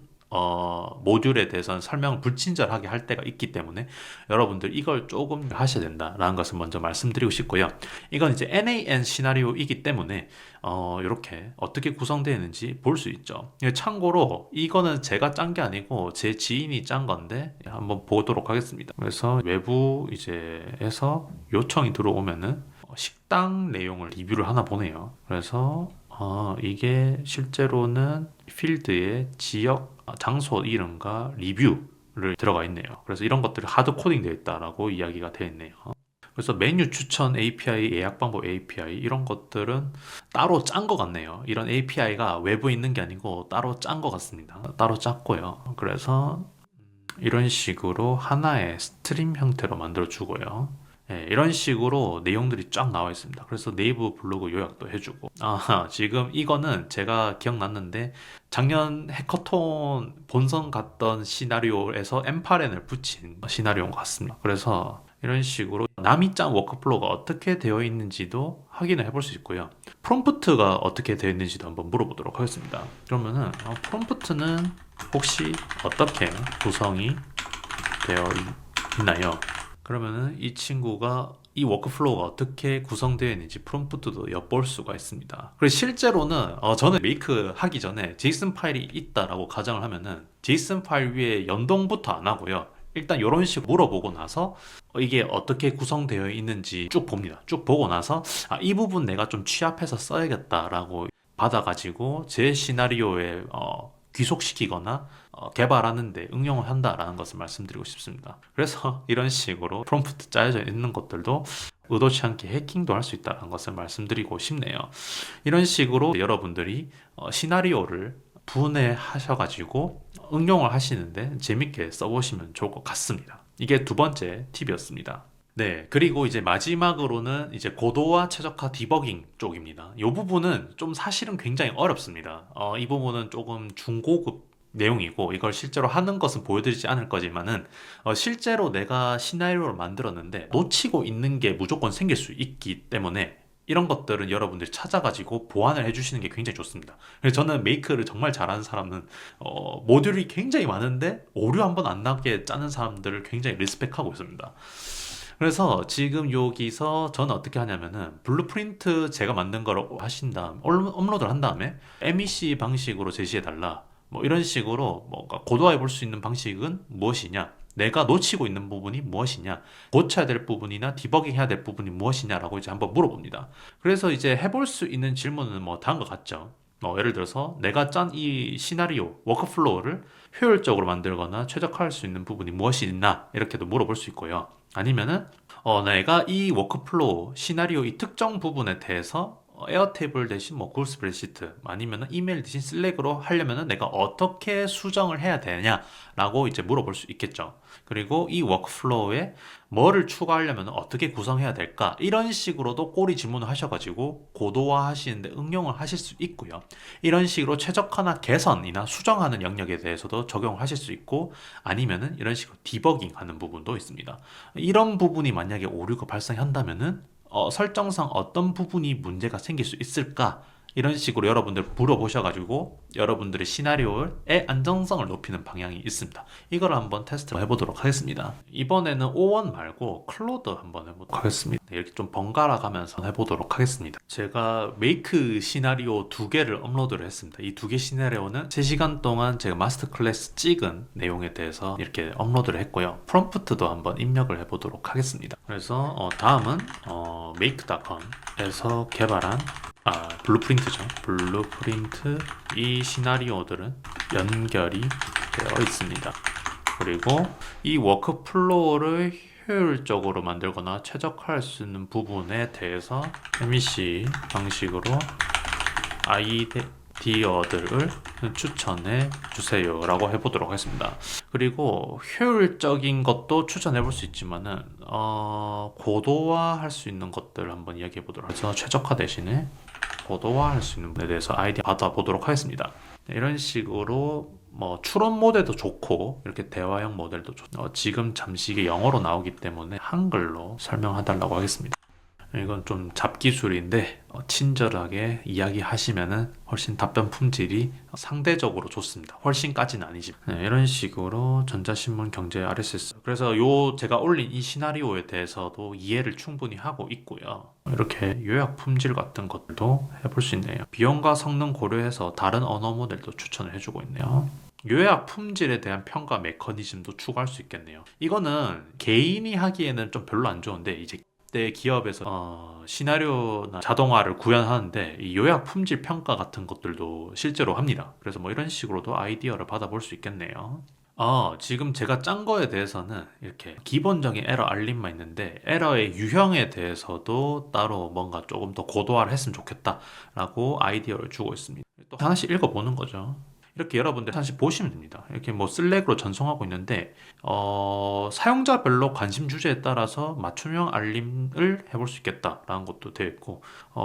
모듈에 대해서는 설명을 불친절하게 할 때가 있기 때문에 여러분들 이걸 조금 하셔야 된다라는 것을 먼저 말씀드리고 싶고요. 이건 이제 NAN 시나리오이기 때문에 이렇게 어떻게 구성되어 있는지 볼 수 있죠. 참고로 이거는 제가 짠 게 아니고 제 지인이 짠 건데 한번 보도록 하겠습니다. 그래서 외부 이제에서 요청이 들어오면은 식당 내용을 리뷰를 하나 보내요. 그래서 이게 실제로는 필드에 지역 장소 이름과 리뷰를 들어가 있네요. 그래서 이런 것들이 하드 코딩 되어 있다라고 이야기가 되어 있네요. 그래서 메뉴 추천 API, 예약 방법 API 이런 것들은 따로 짠 것 같네요. 이런 API가 외부에 있는 게 아니고 따로 짠 것 같습니다. 따로 짰고요. 그래서 이런 식으로 하나의 스트림 형태로 만들어 주고요. 네, 이런 식으로 내용들이 쫙 나와 있습니다. 그래서 네이버 블로그 요약도 해주고. 지금 이거는 제가 기억났는데 작년 해커톤 본선 갔던 시나리오에서 엠파렌을 붙인 시나리오인 것 같습니다. 그래서 이런 식으로 남이 짠 워크플로우가 어떻게 되어 있는지도 확인을 해볼 수 있고요. 프롬프트가 어떻게 되어 있는지도 한번 물어보도록 하겠습니다. 그러면은 프롬프트는 혹시 어떻게 구성이 되어 있나요? 그러면은 이 친구가 이 워크플로우가 어떻게 구성되어 있는지 프롬프트도 엿볼 수가 있습니다. 그리고 실제로는 저는 메이크 하기 전에 제이슨 파일이 있다라고 가정을 하면은 제이슨 파일 위에 연동부터 안 하고요. 일단 이런 식으로 물어보고 나서 이게 어떻게 구성되어 있는지 쭉 봅니다. 쭉 보고 나서 이 부분 내가 좀 취합해서 써야겠다라고 받아가지고 제 시나리오에 귀속시키거나 개발하는데 응용을 한다라는 것을 말씀드리고 싶습니다. 그래서 이런 식으로 프롬프트 짜여져 있는 것들도 의도치 않게 해킹도 할 수 있다는 것을 말씀드리고 싶네요. 이런 식으로 여러분들이 시나리오를 분해하셔가지고 응용을 하시는데 재밌게 써보시면 좋을 것 같습니다. 이게 두 번째 팁이었습니다. 네, 그리고 이제 마지막으로는 이제 고도화 최적화 디버깅 쪽입니다. 이 부분은 좀 사실은 굉장히 어렵습니다. 이 부분은 조금 중고급 내용이고 이걸 실제로 하는 것은 보여드리지 않을 거지만은 실제로 내가 시나리오를 만들었는데 놓치고 있는 게 무조건 생길 수 있기 때문에 이런 것들은 여러분들이 찾아가지고 보완을 해주시는 게 굉장히 좋습니다. 그래서 저는 메이크를 정말 잘하는 사람은 모듈이 굉장히 많은데 오류 한 번 안 나게 짜는 사람들을 굉장히 리스펙하고 있습니다. 그래서 지금 여기서 저는 어떻게 하냐면은 블루프린트 제가 만든 걸 하신 다음 업로드를 한 다음에 MEC 방식으로 제시해 달라 뭐 이런 식으로 뭔가 고도화해 볼 수 있는 방식은 무엇이냐, 내가 놓치고 있는 부분이 무엇이냐, 고쳐야 될 부분이나 디버깅 해야 될 부분이 무엇이냐라고 이제 한번 물어봅니다. 그래서 이제 해볼 수 있는 질문은 뭐 다음과 같죠. 예를 들어서 내가 짠 이 시나리오 워크플로우를 효율적으로 만들거나 최적화할 수 있는 부분이 무엇이 있나 이렇게도 물어볼 수 있고요. 아니면은 내가 이 워크플로우 시나리오 이 특정 부분에 대해서 에어테이블 대신 뭐 구글 스프레드시트 아니면 이메일 대신 슬랙으로 하려면은 내가 어떻게 수정을 해야 되냐라고 이제 물어볼 수 있겠죠. 그리고 이 워크플로우에 뭐를 추가하려면 어떻게 구성해야 될까 이런 식으로도 꼬리 질문을 하셔가지고 고도화 하시는데 응용을 하실 수 있고요. 이런 식으로 최적화나 개선이나 수정하는 영역에 대해서도 적용을 하실 수 있고 아니면은 이런 식으로 디버깅 하는 부분도 있습니다. 이런 부분이 만약에 오류가 발생한다면은 설정상 어떤 부분이 문제가 생길 수 있을까 이런 식으로 여러분들 물어보셔가지고 여러분들의 시나리오의 안정성을 높이는 방향이 있습니다. 이걸 한번 테스트 해보도록 하겠습니다. 이번에는 O1 말고 클로드 한번 해보도록 하겠습니다. 이렇게 좀 번갈아 가면서 해보도록 하겠습니다. 제가 메이크 시나리오 2개를 업로드를 했습니다. 이 2개 시나리오는 3시간 동안 제가 마스터 클래스 찍은 내용에 대해서 이렇게 업로드를 했고요. 프롬프트도 한번 입력을 해보도록 하겠습니다. 그래서 다음은 make.com에서 개발한 블루프린트죠. 블루프린트 이 시나리오들은 연결이 되어 있습니다. 그리고 이 워크플로우를 효율적으로 만들거나 최적화할 수 있는 부분에 대해서 MEC 방식으로 아이디어들을 추천해 주세요 라고 해보도록 하겠습니다. 그리고 효율적인 것도 추천해 볼 수 있지만은 고도화할 수 있는 것들 한번 이야기해 보도록 해서 최적화 대신에 고도화할 수 있는 부분에 대해서 아이디어 받아보도록 하겠습니다. 이런 식으로 뭐 추론 모델도 좋고 이렇게 대화형 모델도 좋고 지금 잠시 이게 영어로 나오기 때문에 한글로 설명해달라고 하겠습니다. 이건 좀 잡기술인데 친절하게 이야기하시면은 훨씬 답변 품질이 상대적으로 좋습니다. 훨씬까지는 아니지만 이런 식으로 전자신문 경제 RSS 그래서 제가 올린 이 시나리오에 대해서도 이해를 충분히 하고 있고요. 이렇게 요약 품질 같은 것도 해볼 수 있네요. 비용과 성능 고려해서 다른 언어 모델도 추천을 해주고 있네요. 요약 품질에 대한 평가 메커니즘도 추가할 수 있겠네요. 이거는 개인이 하기에는 좀 별로 안 좋은데 이제 기업에서 시나리오나 자동화를 구현하는데 이 요약 품질 평가 같은 것들도 실제로 합니다. 그래서 뭐 이런 식으로도 아이디어를 받아볼 수 있겠네요. 지금 제가 짠 거에 대해서는 이렇게 기본적인 에러 알림만 있는데 에러의 유형에 대해서도 따로 뭔가 조금 더 고도화를 했으면 좋겠다라고 아이디어를 주고 있습니다. 또 하나씩 읽어보는 거죠. 이렇게 여러분들 사실 보시면 됩니다. 이렇게 뭐 슬랙으로 전송하고 있는데 사용자별로 관심 주제에 따라서 맞춤형 알림을 해볼 수 있겠다라는 것도 되어 있고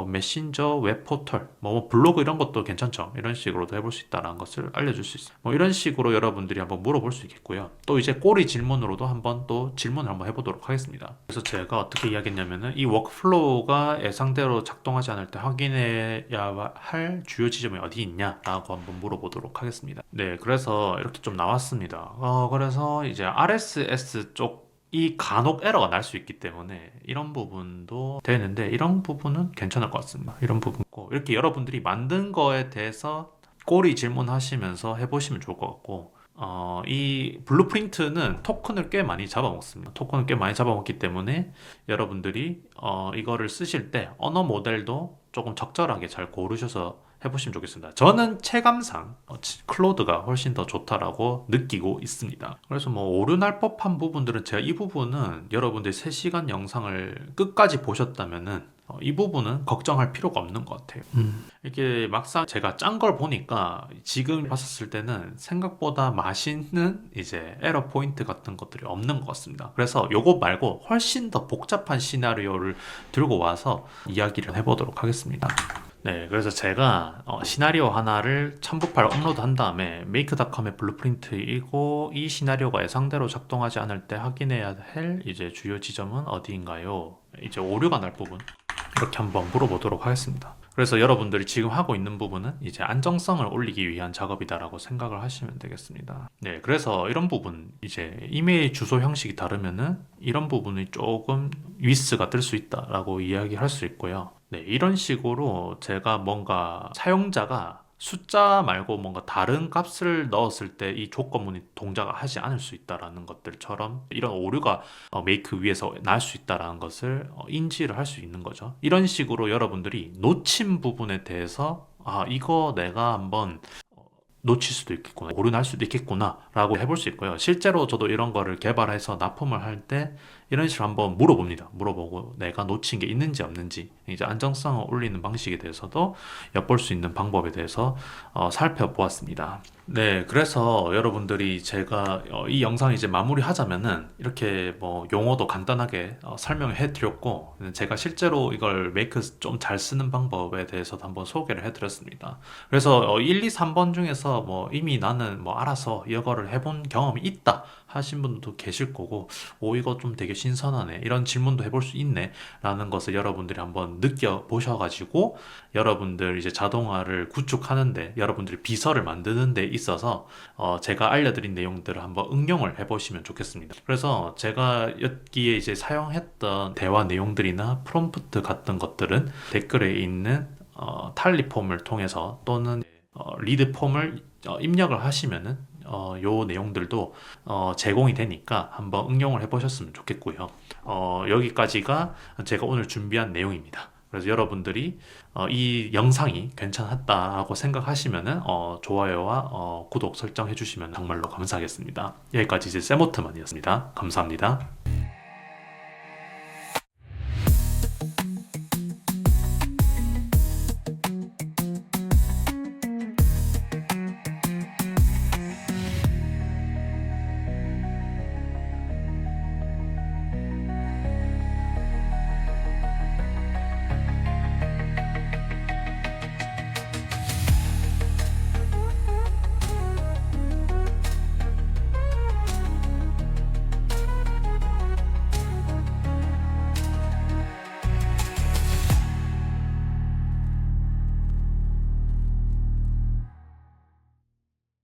메신저, 웹 포털, 뭐 블로그 이런 것도 괜찮죠. 이런 식으로도 해볼 수 있다는 것을 알려줄 수 있어요. 뭐 이런 식으로 여러분들이 한번 물어볼 수 있겠고요. 또 이제 꼬리 질문으로도 한번 또 질문을 한번 해보도록 하겠습니다. 그래서 제가 어떻게 이야기했냐면은 이 워크플로우가 예상대로 작동하지 않을 때 확인해야 할 주요 지점이 어디 있냐라고 한번 물어보도록 하겠습니다. 네, 그래서 이렇게 좀 나왔습니다. 그래서 이제 RSS 쪽이 간혹 에러가 날 수 있기 때문에 이런 부분도 되는데 이런 부분은 괜찮을 것 같습니다. 이런 부분고 이렇게 여러분들이 만든 거에 대해서 꼬리 질문하시면서 해보시면 좋을 것 같고 이 블루프린트는 토큰을 꽤 많이 잡아먹습니다. 토큰을 꽤 많이 잡아먹기 때문에 여러분들이 이거를 쓰실 때 언어 모델도 조금 적절하게 잘 고르셔서 해보시면 좋겠습니다. 저는 체감상 클로드가 훨씬 더 좋다라고 느끼고 있습니다. 그래서 뭐 오류날 법한 부분들은 제가 이 부분은 여러분들 3시간 영상을 끝까지 보셨다면은 이 부분은 걱정할 필요가 없는 것 같아요. 이렇게 막상 제가 짠 걸 보니까 지금 봤었을 때는 생각보다 맛있는 이제 에러 포인트 같은 것들이 없는 것 같습니다. 그래서 요거 말고 훨씬 더 복잡한 시나리오를 들고 와서 이야기를 해보도록 하겠습니다. 네, 그래서 제가 시나리오 하나를 첨부 파일 업로드 한 다음에 make.com의 블루프린트이고 이 시나리오가 예상대로 작동하지 않을 때 확인해야 할 이제 주요 지점은 어디인가요? 이제 오류가 날 부분 이렇게 한번 물어보도록 하겠습니다. 그래서 여러분들이 지금 하고 있는 부분은 이제 안정성을 올리기 위한 작업이다라고 생각을 하시면 되겠습니다. 네, 그래서 이런 부분 이제 이메일 주소 형식이 다르면은 이런 부분이 조금 위스가 뜰 수 있다라고 이야기할 수 있고요. 네, 이런 식으로 제가 뭔가 사용자가 숫자 말고 뭔가 다른 값을 넣었을 때 이 조건문이 동작을 하지 않을 수 있다라는 것들처럼 이런 오류가 메이크 위에서 날 수 있다라는 것을 인지를 할 수 있는 거죠. 이런 식으로 여러분들이 놓친 부분에 대해서 이거 내가 한번 놓칠 수도 있겠구나, 오류 날 수도 있겠구나 라고 해볼 수 있고요. 실제로 저도 이런 거를 개발해서 납품을 할 때 이런 식으로 한번 물어봅니다. 물어보고 내가 놓친 게 있는지 없는지 이제 안정성을 올리는 방식에 대해서도 엿볼 수 있는 방법에 대해서 살펴보았습니다. 네, 그래서 여러분들이 제가 이 영상 이제 마무리하자면은 이렇게 뭐 용어도 간단하게 설명해 드렸고 제가 실제로 이걸 메이크 좀 잘 쓰는 방법에 대해서도 한번 소개를 해 드렸습니다. 그래서 1, 2, 3번 중에서 뭐 이미 나는 뭐 알아서 이거를 해본 경험이 있다 하신 분도 계실 거고 이거 좀 되게 신선하네, 이런 질문도 해볼 수 있네 라는 것을 여러분들이 한번 느껴보셔가지고 여러분들 이제 자동화를 구축하는데, 여러분들이 비서를 만드는 데 있어서 제가 알려드린 내용들을 한번 응용을 해보시면 좋겠습니다. 그래서 제가 여기에 이제 사용했던 대화 내용들이나 프롬프트 같은 것들은 댓글에 있는 탈리 폼을 통해서 또는 리드 폼을 입력을 하시면은 요 내용들도 제공이 되니까 한번 응용을 해보셨으면 좋겠고요. 여기까지가 제가 오늘 준비한 내용입니다. 그래서 여러분들이 이 영상이 괜찮았다고 생각하시면은 좋아요와 구독 설정해 주시면 정말로 감사하겠습니다. 여기까지 이제 세모트만이었습니다. 감사합니다.